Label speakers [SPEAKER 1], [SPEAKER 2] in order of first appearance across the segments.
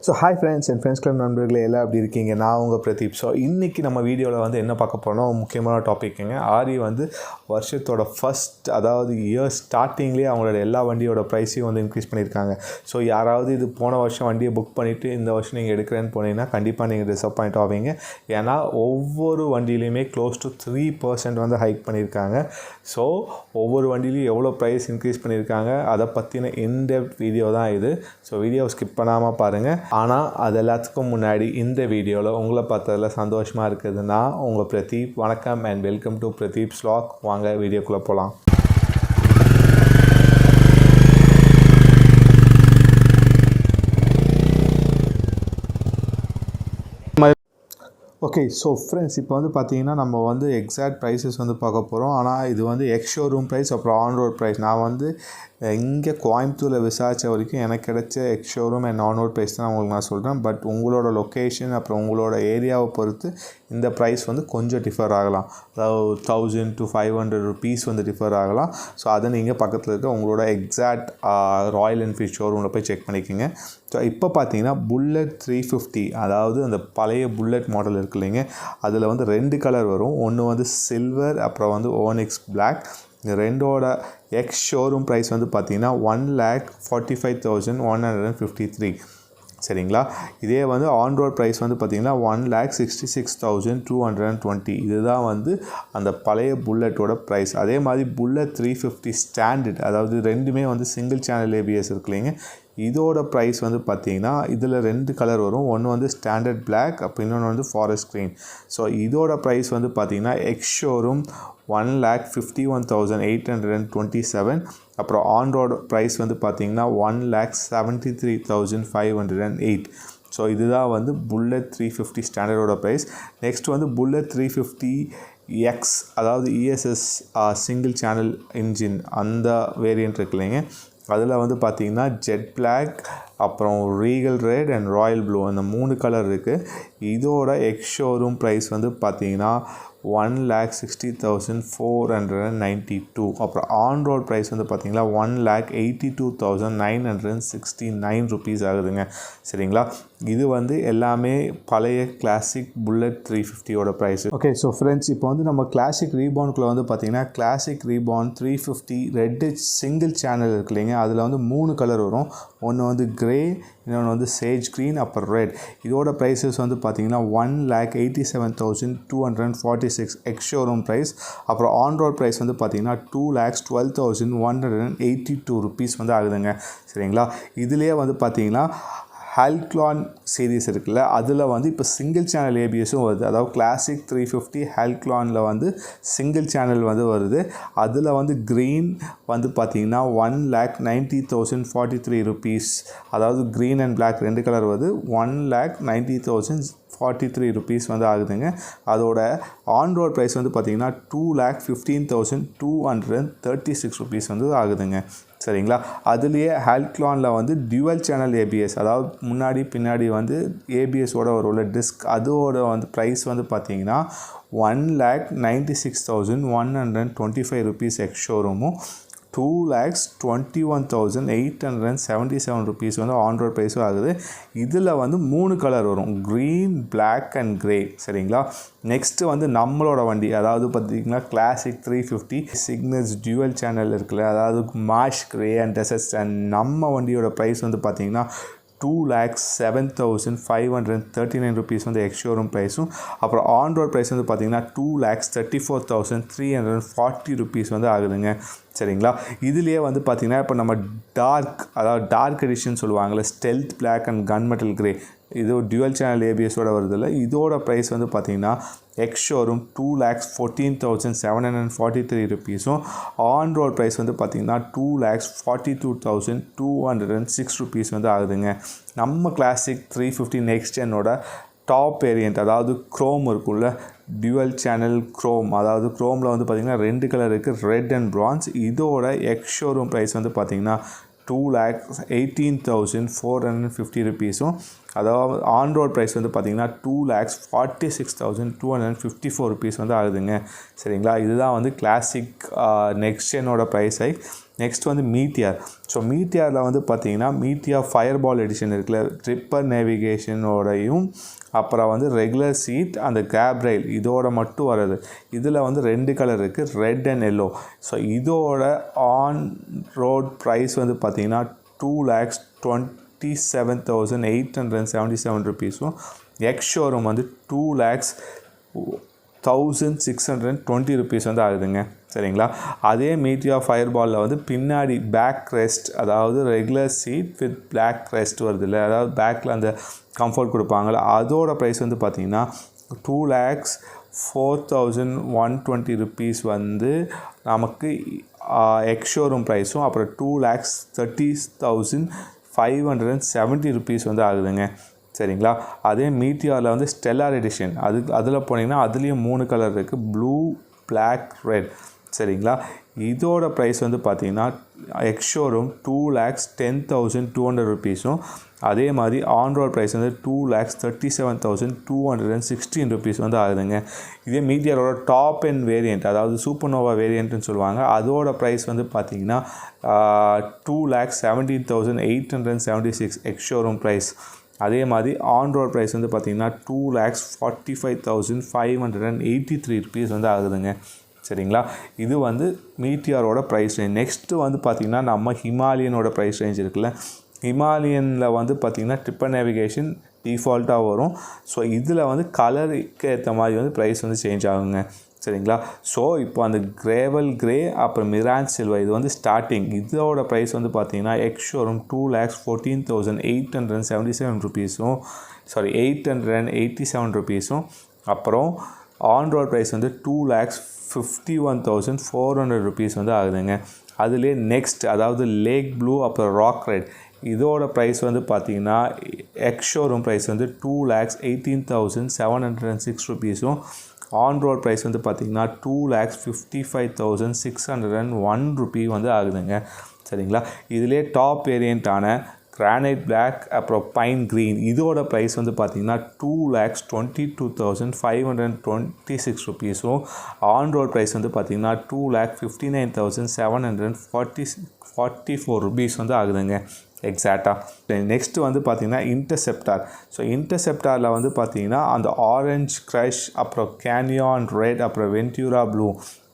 [SPEAKER 1] So hi friends and friends club நண்பர்களே எல்லாம் எப்படி இருக்கீங்க? நான் உங்கள் பிரதீப். ஸோ இன்றைக்கி நம்ம வீடியோவில் வந்து என்ன பார்க்க போகிறோம், முக்கியமான டாபிக்குங்க. ஆரி வந்து வருஷத்தோட ஃபஸ்ட், அதாவது இயர் ஸ்டார்டிங்லேயே அவங்களோட எல்லா வண்டியோட ப்ரைஸையும் வந்து இன்க்ரீஸ் பண்ணியிருக்காங்க. ஸோ யாராவது இது போன வருஷம் வண்டியை புக் பண்ணிவிட்டு இந்த வருஷம் நீங்கள் எடுக்கிறேன்னு போனீங்கன்னா கண்டிப்பாக நீங்கள் டிசப்பாயிண்ட் ஆவீங்க. ஏன்னா ஒவ்வொரு வண்டியிலையுமே க்ளோஸ் டு 3% வந்து ஹைக் பண்ணியிருக்காங்க. ஸோ ஒவ்வொரு வண்டியிலையும் எவ்வளோ ப்ரைஸ் இன்க்ரீஸ் பண்ணியிருக்காங்க அதை பற்றின இன்டெப்த் வீடியோ தான் இது. ஸோ வீடியோ ஸ்கிப் பண்ணாமல் பாருங்கள். ஆனால் அது எல்லாத்துக்கும் முன்னாடி இந்த வீடியோவில் உங்களை பார்த்ததில் சந்தோஷமாக இருக்குதுன்னா உங்கள் பிரதீப். வணக்கம் and welcome to Pradeep slack. வாங்க வீடியோக்குள்ளே போகலாம். ஓகே, ஸோ ஃப்ரெண்ட்ஸ் இப்போ வந்து பார்த்தீங்கன்னா நம்ம வந்து எக்ஸாக்ட் ப்ரைஸஸ் வந்து பார்க்க போகிறோம். ஆனால் இது வந்து எக்ஸ்-ஷோரூம் ப்ரைஸ், அப்புறம் ஆன்-ரோட் ப்ரைஸ். நான் வந்து இங்கே கோயம்புத்தூரில் விசாரித்த வரைக்கும் எனக்கு கிடைச்ச எக்ஸ்-ஷோரூம் அண்ட் ஆன்-ரோட் ப்ரைஸ் தான் உங்களுக்கு நான் சொல்கிறேன். பட் உங்களோட லொக்கேஷன் அப்புறம் உங்களோட ஏரியாவை பொறுத்து இந்த ப்ரைஸ் வந்து கொஞ்சம் டிஃபர் ஆகலாம். அதாவது 1000 to 500 ருபீஸ் வந்து டிஃபர் ஆகலாம். ஸோ அதை நீங்கள் பக்கத்தில் இருக்க உங்களோட எக்ஸாக்ட் ராயல் என்ஃபீல்ட் ஷோரூமில் போய் செக் பண்ணிக்கோங்க. ஸோ இப்போ பார்த்தீங்கன்னா புல்லட் 350, அதாவது அந்த பழைய புல்லட் மாடல் இருக்கு இல்லைங்க, அதில் வந்து 2 கலர் வரும். ஒன்று வந்து சில்வர், அப்புறம் வந்து ஓனிக்ஸ் பிளாக். இந்த ரெண்டோட எக்ஸ்-ஷோரூம் ப்ரைஸ் வந்து பார்த்தீங்கன்னா 1,45,153. சரிங்களா? இதே வந்து ஆன்-ரோட் ப்ரைஸ் வந்து பார்த்திங்கன்னா 1,66,220. இதுதான் வந்து அந்த பழைய புல்லட்டோட ப்ரைஸ். அதே மாதிரி புல்லட் 350 ஸ்டாண்டர்ட், அதாவது ரெண்டுமே வந்து சிங்கிள் சேனல் ஏபிஎஸ் இருக்கு இல்லைங்க, இதோட ப்ரைஸ் வந்து பார்த்திங்கன்னா இதில் 2 கலர் வரும். ஒன்று வந்து ஸ்டாண்டர்ட் பிளாக், அப்போ இன்னொன்று வந்து ஃபாரஸ்ட் க்ரீன். ஸோ இதோட ப்ரைஸ் வந்து பார்த்திங்கன்னா எக்ஸ்-ஷோரூம் 1,51,827. அப்புறம் ஆன்-ரோட் ப்ரைஸ் வந்து பார்த்திங்கன்னா 1,73,508. ஸோ இதுதான் வந்து புல்லட் 350 ஸ்டாண்டர்டோட ப்ரைஸ். நெக்ஸ்ட் வந்து புல்லட் 350 எக்ஸ், அதாவது இஎஸ்எஸ் சிங்கிள் சேனல் இன்ஜின், அந்த வேரியண்ட் இருக்கு இல்லைங்க, அதில் வந்து பார்த்திங்கன்னா ஜெட் பிளாக், அப்புறம் regal red and Royal blue, அந்த 3 கலர் இருக்குது. இதோட எக்ஸ்-ஷோரூம் ப்ரைஸ் வந்து பார்த்திங்கன்னா 1,60,492. அப்புறம் ஆன்-ரோட் ப்ரைஸ் வந்து பார்த்திங்கன்னா 1,82,969 ருபீஸ் ஆகுதுங்க. சரிங்களா? இது வந்து எல்லாமே பழைய கிளாசிக் புல்லட் 350யோட ப்ரைஸ். ஓகே, ஸோ ஃப்ரெண்ட்ஸ் இப்போ வந்து நம்ம கிளாசிக் ரீபான்குள்ளே வந்து பார்த்திங்கன்னா classic reborn 350 red single channel இருக்கு இல்லைங்க, அதில் வந்து 3 கலர் வரும். ஒன்று வந்து கிரே, இன்னொன்று வந்து சேஜ் க்ரீன், அப்புறம் ரெட். இதோட ப்ரைஸஸ் வந்து பார்த்திங்கன்னா 1,87,246 எக்ஸ்-ஷோரூம் ப்ரைஸ். அப்புறம் ஆன்-ரோட் ப்ரைஸ் வந்து பார்த்திங்கன்னா 2,12,182 ருபீஸ் வந்து ஆகுதுங்க. சரிங்களா? இதுலேயே வந்து பார்த்திங்கன்னா ஹால்க்லான் சீரீஸ் இருக்குல்ல, அதில் வந்து இப்போ சிங்கிள் சேனல் ஏபிஎஸும் வருது. அதாவது கிளாசிக் 350 ஹால்க்லானில் வந்து சிங்கிள் சேனல் வந்து வருது. அதில் வந்து க்ரீன் வந்து பார்த்திங்கன்னா 1,90,043 ருபீஸ், அதாவது க்ரீன் அண்ட் பிளாக் 2 கலர் வருது. 1,90,043 ருபீஸ் வந்து ஆகுதுங்க. அதோட ஆன்-ரோட் ப்ரைஸ் வந்து பார்த்திங்கன்னா 2,15,236 ருபீஸ் வந்து ஆகுதுங்க. சரிங்களா? அதுலேயே ஹால்க்லானில் வந்து டியூவல் சேனல் ஏபிஎஸ், அதாவது முன்னாடி பின்னாடி வந்து ஏபிஎஸோட ஒரு டிஸ்க், அதோட வந்து ப்ரைஸ் வந்து பார்த்திங்கன்னா 1,96,125 ருபீஸ் எக்ஸ்-ஷோரூமும், 2,21,877 ருபீஸ் வந்து ஆன்-ரோட் ப்ரைஸும் ஆகுது. இதில் வந்து 3 கலர் வரும், க்ரீன், பிளாக் அண்ட் க்ரே. சரிங்களா? நெக்ஸ்ட்டு வந்து நம்மளோட வண்டி, அதாவது பார்த்திங்கன்னா கிளாசிக் 350 சிக்னஸ் டியூவல் சேனல் இருக்குல்ல, அதாவது mash grey and desert. And நம்ம வண்டியோட ப்ரைஸ் வந்து பார்த்திங்கன்னா 2,07,539 ருபீஸ் வந்து எக்ஸ்-ஷோரூம் ப்ரைஸும். அப்புறம் ஆன்-ரோட் ப்ரைஸ் வந்து பார்த்திங்கன்னா 2,34,340 ருபீஸ் வந்து ஆகுதுங்க. சரிங்களா? இதுலேயே வந்து பார்த்திங்கன்னா இப்போ நம்ம டார்க், அதாவது டார்க் எடிஷன் சொல்லுவாங்கள்ல, stealth black and gun metal grey, இது டியூவல் சேனல் ஏபிஎஸோட வருதில்ல, இதோட ப்ரைஸ் வந்து பார்த்திங்கன்னா எக்ஸ்-ஷோரூம் 2,14,743 ருபீஸும், ஆன்-ரோட் ப்ரைஸ் வந்து பார்த்திங்கன்னா 2,42,206 ருபீஸ் வந்து ஆகுதுங்க. நம்ம கிளாசிக் 350 நெக்ஸ்ட் ஜென்னோட டாப் வேரியண்ட், அதாவது க்ரோம் இருக்குல்ல, டியூவல் சேனல் க்ரோம், அதாவது க்ரோமில் வந்து பார்த்திங்கன்னா 2 கலர் இருக்குது, ரெட் அண்ட் பிரான்ஸ். இதோட எக்ஸ்-ஷோரூம் ப்ரைஸ் வந்து பார்த்திங்கன்னா 2,18,450 ருபீஸும், அதாவது ஆன்-ரோட் ப்ரைஸ் வந்து பார்த்திங்கன்னா 2,46,254 ருபீஸ் வந்து ஆகுதுங்க. சரிங்களா? இதுதான் வந்து கிளாசிக் நெக்ஸ்ட் ஜென்னோட ப்ரைஸ் ஹைக். நெக்ஸ்ட் வந்து மீட்டியார். ஸோ மீட்டியாரில் வந்து பார்த்தீங்கன்னா மீட்டியார் ஃபயர்பால் எடிஷன் இருக்குல்ல, ட்ரிப்பர் நேவிகேஷனோடையும் அப்புறம் வந்து ரெகுலர் சீட் அந்த கேப் ரயில் இதோட மட்டும் வருது. இதில் வந்து 2 கலர் இருக்குது, ரெட் அண்ட் எல்லோ. ஸோ இதோட ஆன் ரோட் ப்ரைஸ் வந்து பார்த்தீங்கன்னா 2,27,877 rupees-உம் எக்ஸ் ஷோரூம் வந்து 2,01,620 rupees வந்து ஆகுதுங்க. சரிங்களா. அதே மீட்டியார் ஃபயர்பாலில் வந்து பின்னாடி பேக் ரெஸ்ட், அதாவது regular seat with back rest வருது இல்லை, அதாவது பேக்கில் அந்த கம்ஃபர்ட் கொடுப்பாங்கள, அதோட ப்ரைஸ் வந்து பார்த்திங்கன்னா 2,04,120 rupees வந்து நமக்கு எக்ஸ் ஷோரூம் ப்ரைஸும் அப்புறம் 2,30,570 rupees வந்து ஆகுதுங்க. சரிங்களா. அதே மீட்டியாரில் வந்து ஸ்டெல்லார் எடிஷன் அதில் போனீங்கன்னா அதுலேயும் 3 கலர் இருக்குது, ப்ளூ, பிளாக், ரெட். சரிங்களா. இதோட ப்ரைஸ் வந்து பார்த்திங்கன்னா எக்ஸ் ஷோரூம் 2,10,200 rupees-உம் அதே மாதிரி ஆன் ரோட் ப்ரைஸ் வந்து 2,37,216 rupees வந்து ஆகுதுங்க. இதே மீட்டியாரோட டாப் அண்ட் வேரியண்ட், அதாவது சூப்பர்னோவா வேரியண்ட்னு சொல்லுவாங்க, அதோட ப்ரைஸ் வந்து பார்த்திங்கன்னா 2,17,876 எக்ஸ் ஷோரூம் ப்ரைஸ். அதே மாதிரி ஆன் ரோட் ப்ரைஸ் வந்து பார்த்திங்கன்னா 2,45,583 rupees வந்து ஆகுதுங்க. சரிங்களா. இது வந்து மீட்டியாரோட ப்ரைஸ் ரேஞ்ச். நெக்ஸ்ட்டு வந்து பார்த்திங்கன்னா நம்ம ஹிமாலயனோட ப்ரைஸ் ரேஞ்ச் இருக்குல்ல, ஹிமாலயனில் வந்து பார்த்திங்கன்னா ட்ரிப்பர் நேவிகேஷன் டிஃபால்ட்டாக வரும். ஸோ இதில் வந்து கலருக்கு ஏற்ற மாதிரி வந்து ப்ரைஸ் வந்து சேஞ்ச் ஆகுங்க. சரிங்களா. ஸோ இப்போ அந்த கிரேவல் கிரே அப்புறம் மிரான்ஸ் சில்வர் இது வந்து ஸ்டார்டிங், இதோட ப்ரைஸ் வந்து பார்த்திங்கன்னா எக்ஸ் ஷோரூம் 2,14,877 rupees-உம் 887 rupees-உம் அப்புறம் ஆன் ரோட் ப்ரைஸ் வந்து 2,51,400 rupees வந்து ஆகுதுங்க. அதுலேயே நெக்ஸ்ட் அதாவது லேக் ப்ளூ அப்புறம் ராக் ரெட் இதோட ப்ரைஸ் வந்து பார்த்திங்கன்னா எக்ஸ் ஷோரூம் ப்ரைஸ் வந்து 2,18,706 rupees-உம் ஆன் ரோட் ப்ரைஸ் வந்து பார்த்திங்கன்னா 2,55,601 rupee வந்து ஆகுதுங்க. சரிங்களா. இதிலே டாப் வேரியண்ட்டான கிரானைட் பிளாக் அப்புறம் பைன் க்ரீன் இதோட ப்ரைஸ் வந்து பார்த்திங்கன்னா 2,22,526 rupees-உம் ஆன் ரோட் ப்ரைஸ் வந்து பார்த்திங்கன்னா 2,59,744 rupees வந்து ஆகுதுங்க எக்ஸாக்டாக. நெக்ஸ்ட்டு வந்து பார்த்திங்கன்னா இன்டர்செப்டார். ஸோ இன்டர்செப்டாரில் வந்து பார்த்திங்கன்னா அந்த ஆரஞ்ச் க்ரஷ் அப்புறம் கேனியான் ரெட் அப்புறம் வென்டியூரா ப்ளூ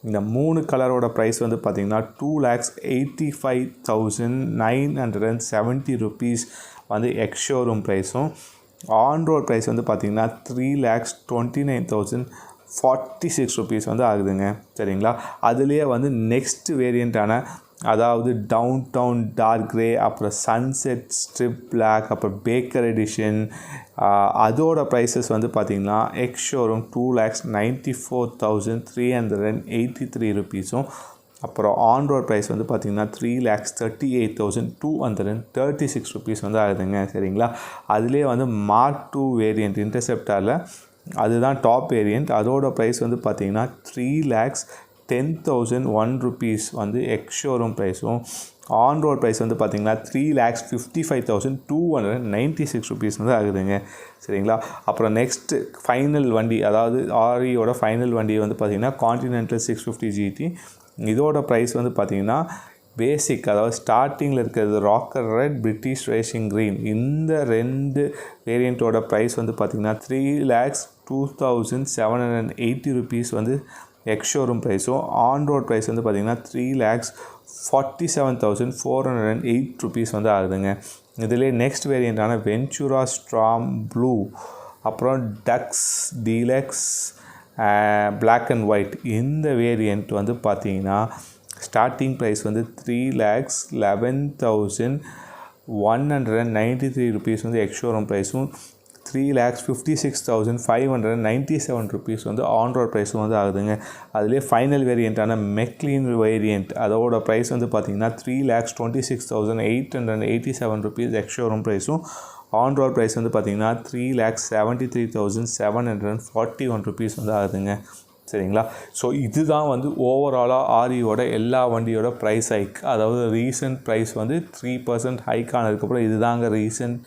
[SPEAKER 1] இந்த 3 கலரோட ப்ரைஸ் வந்து பார்த்திங்கன்னா 2,85,970 rupees வந்து எக்ஸ் ஷோரூம் ப்ரைஸும் ஆன் ரோட் ப்ரைஸ் வந்து பார்த்திங்கன்னா 3,29,046 rupees வந்து ஆகுதுங்க. சரிங்களா. அதுலேயே வந்து நெக்ஸ்ட் வேரியண்ட்டான அதாவது டவுன் டவுன் டார்க் கிரே அப்புறம் சன்செட் ஸ்ட்ரிப் பிளாக் அப்புறம் பேக்கர் எடிஷன் அதோட ப்ரைஸஸ் வந்து பார்த்திங்கன்னா எக்ஸ் ஷோரூம் 2,94,383 rupees-உம் அப்புறம் ஆன் ரோட் ப்ரைஸ் வந்து பார்த்திங்கன்னா 3,38,236 rupees வந்து ஆகுதுங்க. சரிங்களா. அதுலேயே வந்து மார்க் 2 வேரியண்ட் இன்டர்செப்டாரில் அதுதான் டாப் வேரியண்ட், அதோட ப்ரைஸ் வந்து பார்த்திங்கன்னா 3,10,001 rupees வந்து எக்ஸ் ஷோரூம் ப்ரைஸும் ஆன் ரோட் ப்ரைஸ் வந்து பார்த்திங்கன்னா 3,55,296 rupees வந்து ஆகுதுங்க. சரிங்களா. அப்புறம் நெக்ஸ்ட்டு ஃபைனல் வண்டி அதாவது ஆரியோட ஃபைனல் வண்டி வந்து பார்த்திங்கன்னா கான்டினென்டல் 650 GT இதோட ப்ரைஸ் வந்து பார்த்திங்கன்னா பேசிக் அதாவது ஸ்டார்டிங்கில் இருக்கிறது rocker red British racing green இந்த 2 வேரியண்ட்டோட ப்ரைஸ் வந்து பார்த்திங்கன்னா 3,02,780 rupees வந்து எக்ஸ் ஷோரூம் ப்ரைஸும் ஆன் ரோட் ப்ரைஸ் வந்து பார்த்திங்கன்னா 3,47,408 rupees வந்து ஆகுதுங்க. இதிலே நெக்ஸ்ட் வேரியண்ட்டான வென்ச்சுரா ஸ்ட்ராம் ப்ளூ அப்புறம் டக்ஸ் டீலக்ஸ் பிளாக் அண்ட் ஒயிட் இந்த வேரியண்ட் வந்து பார்த்திங்கன்னா ஸ்டார்டிங் ப்ரைஸ் வந்து 3,11,193 rupees வந்து எக்ஸ் ஷோரூம் ப்ரைஸும் 3,56,597 rupees வந்து ஆன் ரோட் ப்ரைஸும் வந்து ஆகுதுங்க. அதுலேயே ஃபைனல் வேரியண்ட்டான மெக்லீன் வேரியண்ட் அதோட ப்ரைஸ் வந்து பார்த்திங்கன்னா 3,26,887 rupees எக்ஸ் ஷோரூம் ப்ரைஸும் ஆன் ரோட் ப்ரைஸ் வந்து பார்த்திங்கன்னா 3,73,741 rupees வந்து ஆகுதுங்க. சரிங்களா. ஸோ இதுதான் வந்து ஓவராலாக ஆரியோட எல்லா வண்டியோட ப்ரைஸ் ஹைக், அதாவது ரீசன்ட் ப்ரைஸ் வந்து 3% ஹைக் ஆனதுக்கப்புறம் இதுதாங்க ரீசன்ட்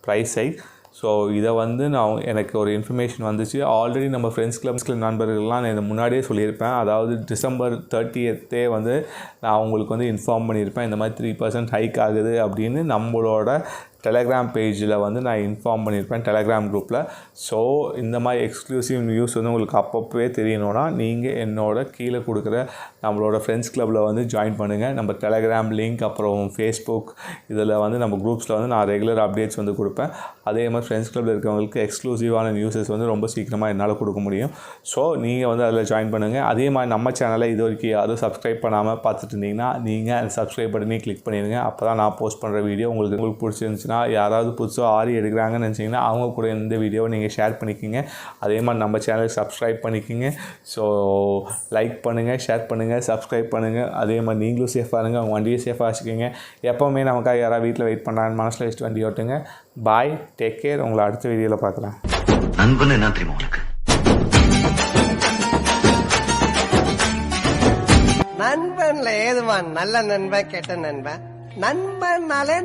[SPEAKER 1] ப்ரைஸ் ஹைக். ஸோ இதை வந்து எனக்கு ஒரு இன்ஃபர்மேஷன் வந்துச்சு. ஆல்ரெடி நம்ம ஃப்ரெண்ட்ஸ் கிளப் நண்பர்கள்லாம் நான் இதை முன்னாடியே சொல்லியிருப்பேன். அதாவது December 30th வந்து நான் உங்களுக்கு வந்து இன்ஃபார்ம் பண்ணியிருப்பேன். இந்த மாதிரி 3% ஹைக் ஆகுது அப்படின்னு நம்மளோட டெலகிராம் பேஜில் வந்து நான் இன்ஃபார்ம் பண்ணியிருப்பேன், டெலகிராம் குரூப்பில். ஸோ இந்த மாதிரி எக்ஸ்க்ளூசிவ் நியூஸ் வந்து உங்களுக்கு அப்பப்போவே தெரியணும்னா நீங்கள் என்னோட கீழே கொடுக்குற நம்மளோட ஃப்ரெண்ட்ஸ் கிளப்பில் வந்து ஜாயின் பண்ணுங்கள். நம்ம டெலகிராம் லிங்க் அப்புறம் ஃபேஸ்புக் இதில் வந்து நம்ம குரூப்ஸில் வந்து நான் ரெகுலர் அப்டேட்ஸ் வந்து கொடுப்பேன். அதே மாதிரி ஃப்ரெண்ட்ஸ் கிளப்பில் இருக்கிறவங்களுக்கு எக்ஸ்க்ளூசிவான நியூஸஸ் வந்து ரொம்ப சீக்கிரமாக என்னால் கொடுக்க முடியும். ஸோ நீங்கள் வந்து அதில் ஜாயின் பண்ணுங்கள். அதே மாதிரி நம்ம சேனலை இது வரைக்கும் யாரும் சப்ஸ்கிரைப் பண்ணாமல் பார்த்துட்டு இருந்தீங்கன்னா நீங்கள் அந்த சப்ஸ்கிரைப் பட்டனே கிளிக் பண்ணிடுங்க. அப்போ தான் நான் போஸ்ட் பண்ணுற வீடியோ உங்களுக்கு பிடிச்சிருந்துச்சு யாராவது புதுசாக ஆரி எடுக்கிறாங்கன்னு நினச்சிங்கன்னா அவங்க கூட இந்த வீடியோவை நீங்கள் ஷேர் பண்ணிக்கோங்க. அதே மாதிரி நம்ம சேனலுக்கு சப்ஸ்கிரைப் பண்ணிக்கோங்க. ஸோ லைக் பண்ணுங்கள், ஷேர் பண்ணுங்கள், சப்ஸ்கிரைப் பண்ணுங்கள். அதே மாதிரி நீங்களும் சேஃபாக இருங்க, உங்கள் வண்டியை சேஃபாக வச்சுக்கோங்க. எப்போவுமே நமக்காக யாராவது வீட்டில் வெயிட் பண்ணுறாங்கன்னு மனசில் வச்சுட்டு வண்டி ஓட்டுங்க. பாய், டேக் கேர். உங்களை அடுத்த வீடியோவில் பார்க்குறேன்.
[SPEAKER 2] நண்பன் என்ன தெரியுமா உங்களுக்கு?
[SPEAKER 3] நண்பன்ல ஏதுவான் நல்ல நண்பன் கெட்ட நண்பன். நண்பன்னாலே